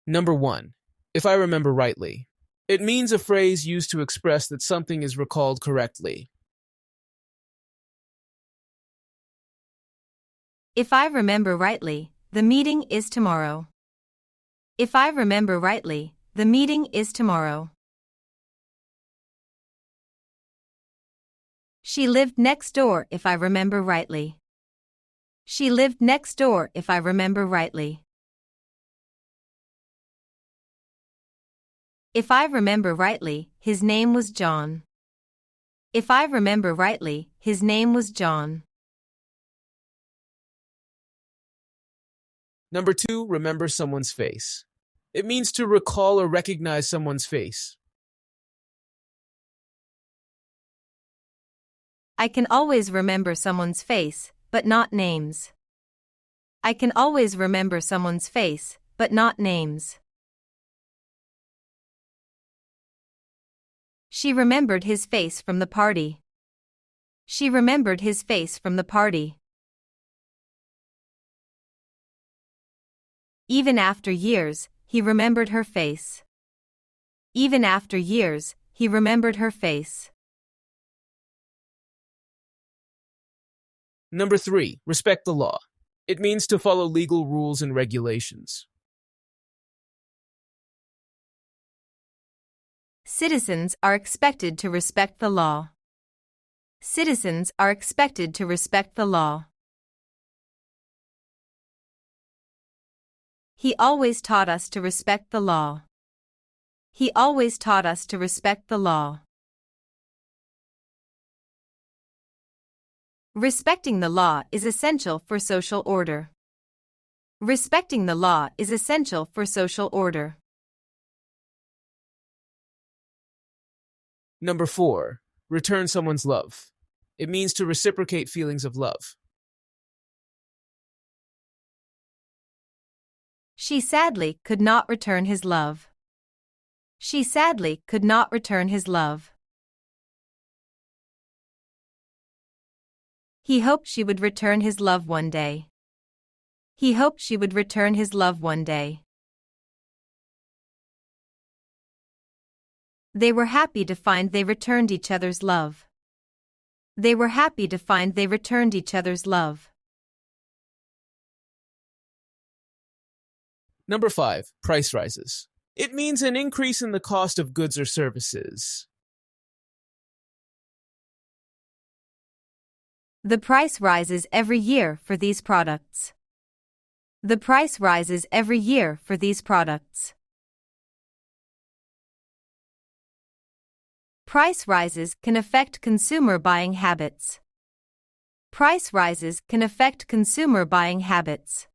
Number 1. If I remember rightly. It means a phrase used to express that something is recalled correctly. If I remember rightly, the meeting is tomorrow. If I remember rightly, the meeting is tomorrow. She lived next door if I remember rightly. She lived next door if I remember rightly. If I remember rightly, his name was John. If I remember rightly, his name was John. Number 2. Remember someone's face. It means to recall or recognize someone's face. I can always remember someone's face, but not names. I can always remember someone's face, but not names. She remembered his face from the party. She remembered his face from the party. Even after years, he remembered her face. Even after years, he remembered her face. Number 3. Respect the law. It means to follow legal rules and regulations. Citizens are expected to respect the law. Citizens are expected to respect the law. He always taught us to respect the law. He always taught us to respect the law. Respecting the law is essential for social order. Respecting the law is essential for social order. Number 4. Return someone's love. It means to reciprocate feelings of love. She sadly could not return his love. She sadly could not return his love. He hoped she would return his love one day. He hoped she would return his love one day. They were happy to find they returned each other's love. They were happy to find they returned each other's love. Number 5. Price rises. It means an increase in the cost of goods or services. The price rises every year for these products. The price rises every year for these products. Price rises can affect consumer buying habits. Price rises can affect consumer buying habits.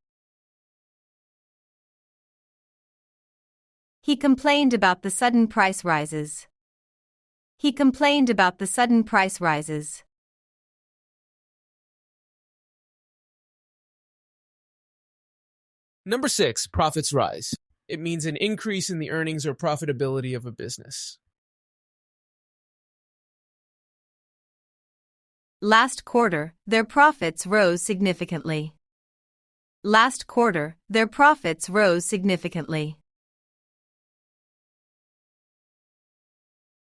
He complained about the sudden price rises. He complained about the sudden price rises. Number 6. Profits rise. It means an increase in the earnings or profitability of a business. Last quarter, their profits rose significantly. Last quarter, their profits rose significantly.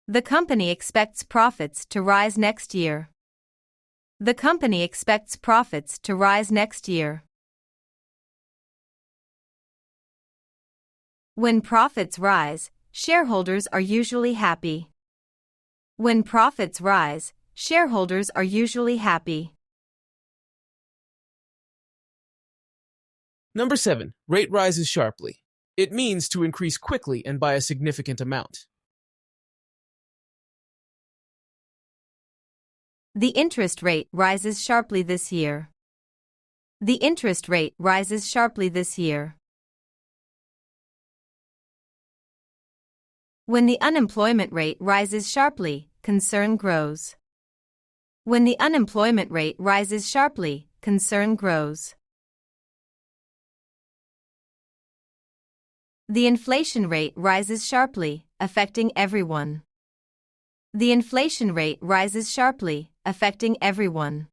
The company expects profits to rise next year. The company expects profits to rise next year. When profits rise, shareholders are usually happy. When profits rise, shareholders are usually happy. Number 7. Rate rises sharply. It means to increase quickly and by a significant amount. The interest rate rises sharply this year. The interest rate rises sharply this year. When the unemployment rate rises sharply, concern grows. When the unemployment rate rises sharply, concern grows. The inflation rate rises sharply, affecting everyone. The inflation rate rises sharply, affecting everyone.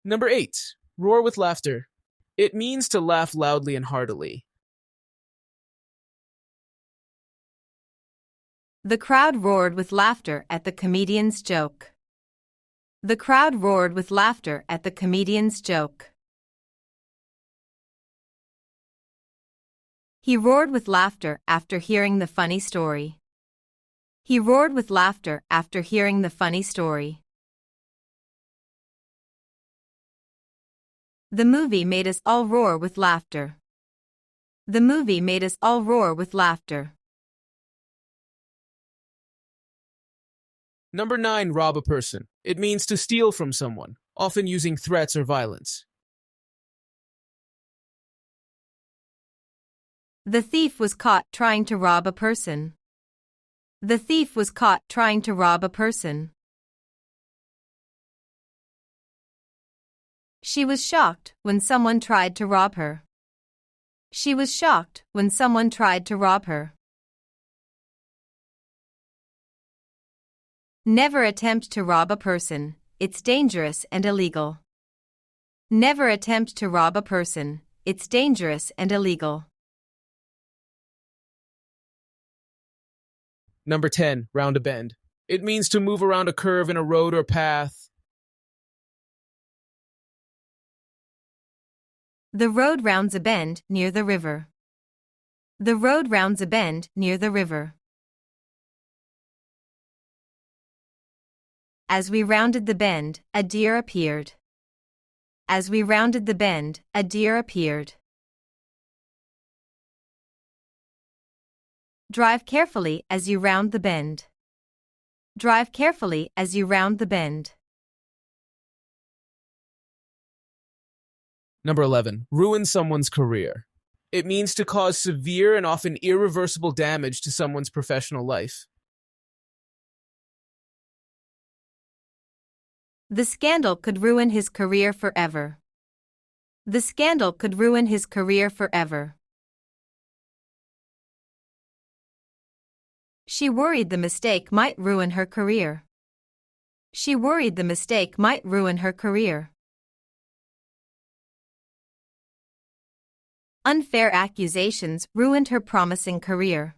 Number 8. Roar with laughter. It means to laugh loudly and heartily. The crowd roared with laughter at the comedian's joke. The crowd roared with laughter at the comedian's joke. He roared with laughter after hearing the funny story. He roared with laughter after hearing the funny story. The movie made us all roar with laughter. The movie made us all roar with laughter. Number 9, rob a person. It means to steal from someone, often using threats or violence. The thief was caught trying to rob a person. The thief was caught trying to rob a person. She was shocked when someone tried to rob her. She was shocked when someone tried to rob her. Never attempt to rob a person. It's dangerous and illegal. Never attempt to rob a person. It's dangerous and illegal. Number 10, round a bend. It means to move around a curve in a road or path. The road rounds a bend near the river. The road rounds a bend near the river. As we rounded the bend, a deer appeared. As we rounded the bend, a deer appeared. Drive carefully as you round the bend. Drive carefully as you round the bend. Number 11, ruin someone's career. It means to cause severe and often irreversible damage to someone's professional life. The scandal could ruin his career forever. The scandal could ruin his career forever. She worried the mistake might ruin her career. She worried the mistake might ruin her career. Unfair accusations ruined her promising career.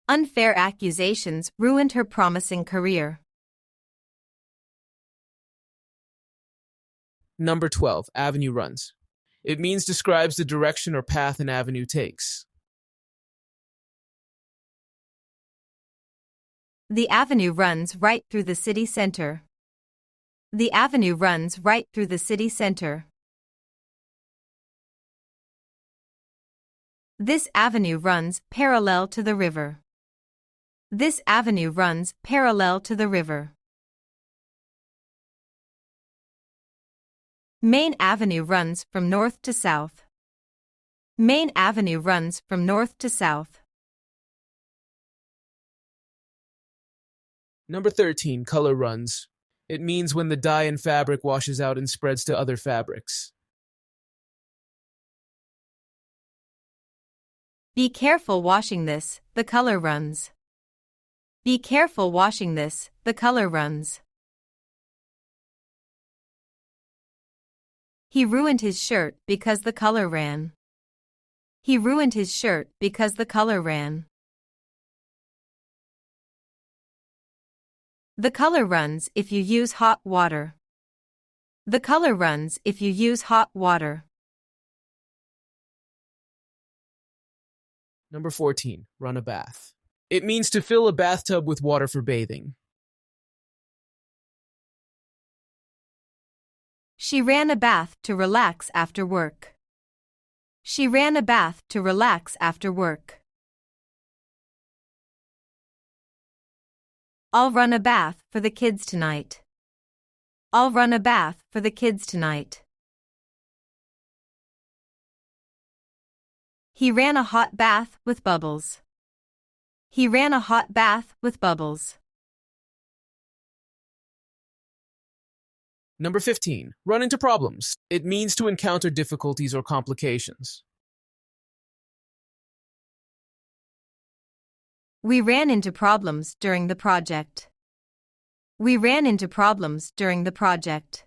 Unfair accusations ruined her promising career. Number 12, avenue runs. It means describes the direction or path an avenue takes. The avenue runs right through the city center. The avenue runs right through the city center. This avenue runs parallel to the river. This avenue runs parallel to the river. Main Avenue runs from north to south. Main Avenue runs from north to south. Number 13, color runs. It means when the dye in fabric washes out and spreads to other fabrics. Be careful washing this, the color runs. Be careful washing this, the color runs. He ruined his shirt because the color ran. He ruined his shirt because the color ran. The color runs if you use hot water. The color runs if you use hot water. Number 14, run a bath. It means to fill a bathtub with water for bathing. She ran a bath to relax after work. She ran a bath to relax after work. I'll run a bath for the kids tonight. I'll run a bath for the kids tonight. He ran a hot bath with bubbles. He ran a hot bath with bubbles. Number 15, run into problems. It means to encounter difficulties or complications. We ran into problems during the project. We ran into problems during the project.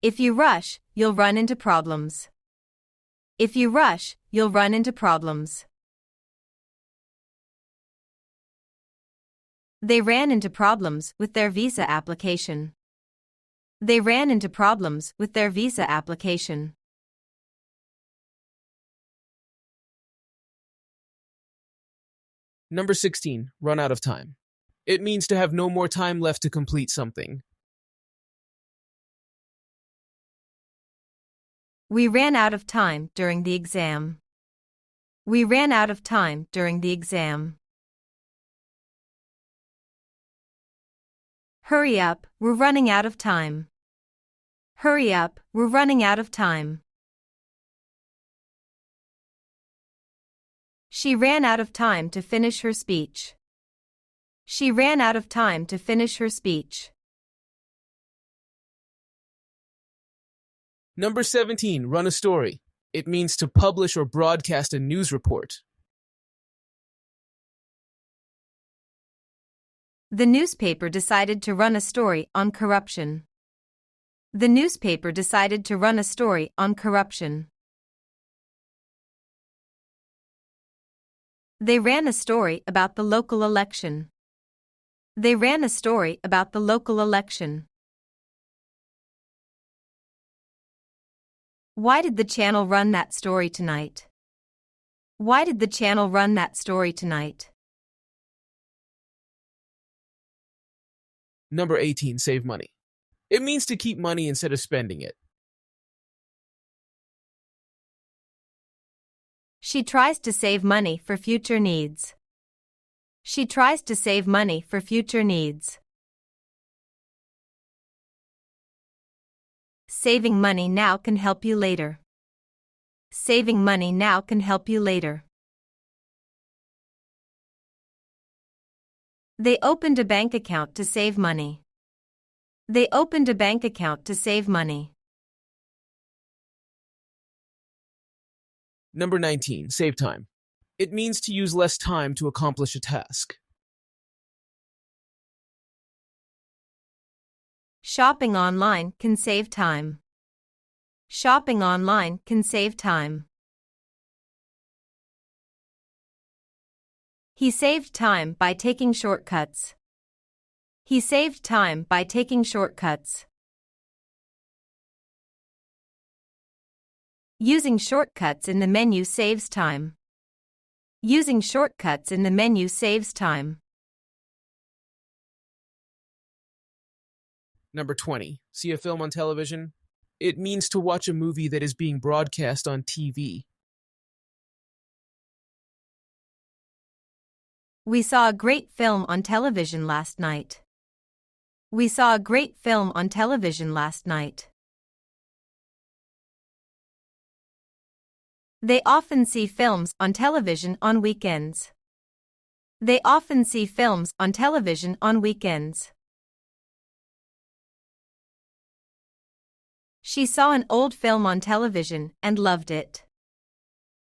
If you rush, you'll run into problems. If you rush, you'll run into problems. They ran into problems with their visa application. They ran into problems with their visa application. Number 16, run out of time. It means to have no more time left to complete something. We ran out of time during the exam. We ran out of time during the exam. Hurry up, we're running out of time. Hurry up, we're running out of time. She ran out of time to finish her speech. She ran out of time to finish her speech. Number 17, run a story. It means to publish or broadcast a news report. The newspaper decided to run a story on corruption. The newspaper decided to run a story on corruption. They ran a story about the local election. They ran a story about the local election. Why did the channel run that story tonight? Why did the channel run that story tonight? Number 18, save money. It means to keep money instead of spending it. She tries to save money for future needs. She tries to save money for future needs. Saving money now can help you later. Saving money now can help you later. They opened a bank account to save money. They opened a bank account to save money. Number 19, save time. It means to use less time to accomplish a task. Shopping online can save time. Shopping online can save time. He saved time by taking shortcuts. He saved time by taking shortcuts. Using shortcuts in the menu saves time. Using shortcuts in the menu saves time. Number 20, see a film on television. It means to watch a movie that is being broadcast on TV. We saw a great film on television last night. We saw a great film on television last night. They often see films on television on weekends. They often see films on television on weekends. She saw an old film on television and loved it.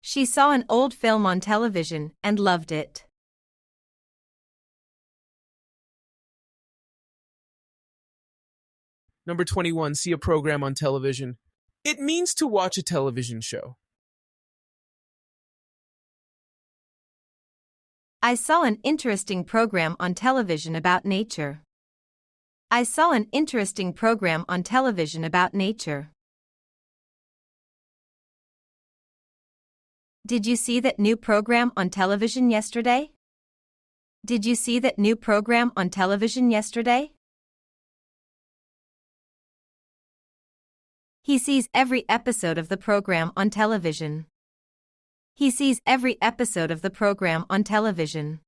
She saw an old film on television and loved it. Number 21, see a program on television. It means to watch a television show. I saw an interesting program on television about nature. I saw an interesting program on television about nature. Did you see that new program on television yesterday? Did you see that new program on television yesterday? He sees every episode of the program on television. He sees every episode of the program on television.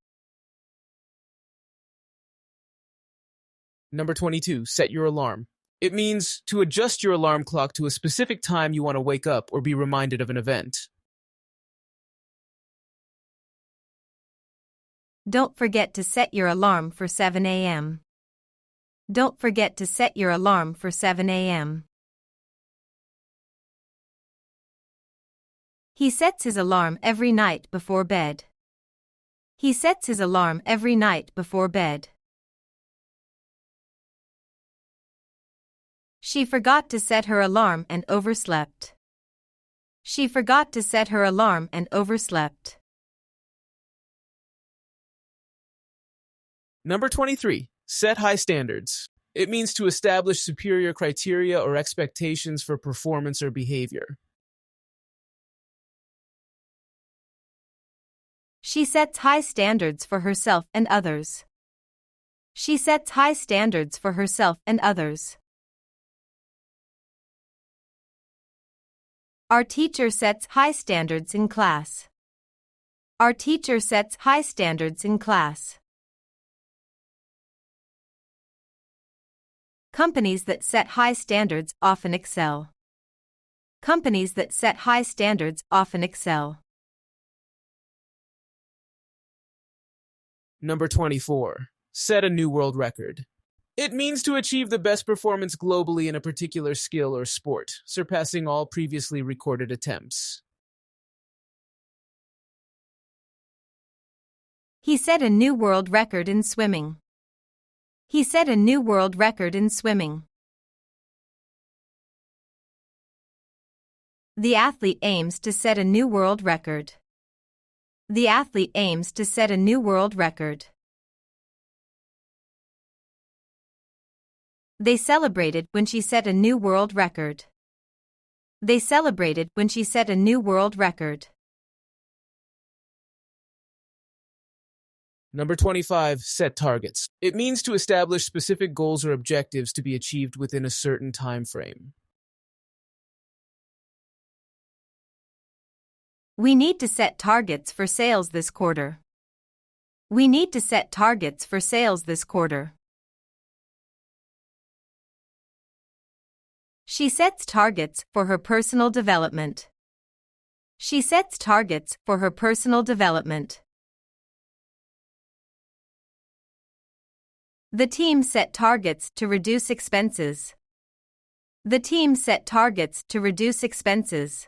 Number 22, set your alarm. It means to adjust your alarm clock to a specific time you want to wake up or be reminded of an event. Don't forget to set your alarm for 7 a.m. Don't forget to set your alarm for 7 a.m. He sets his alarm every night before bed. He sets his alarm every night before bed. She forgot to set her alarm and overslept. She forgot to set her alarm and overslept. Number 23. Set high standards. It means to establish superior criteria or expectations for performance or behavior. She sets high standards for herself and others. She sets high standards for herself and others. Our teacher sets high standards in class. Our teacher sets high standards in class. Companies that set high standards often excel. Companies that set high standards often excel. Number 24. Set a new world record. It means to achieve the best performance globally in a particular skill or sport, surpassing all previously recorded attempts. He set a new world record in swimming. He set a new world record in swimming. The athlete aims to set a new world record. The athlete aims to set a new world record. They celebrated when she set a new world record. They celebrated when she set a new world record. Number 25. Set targets. It means to establish specific goals or objectives to be achieved within a certain time frame. We need to set targets for sales this quarter. We need to set targets for sales this quarter. She sets targets for her personal development. She sets targets for her personal development. The team set targets to reduce expenses. The team set targets to reduce expenses.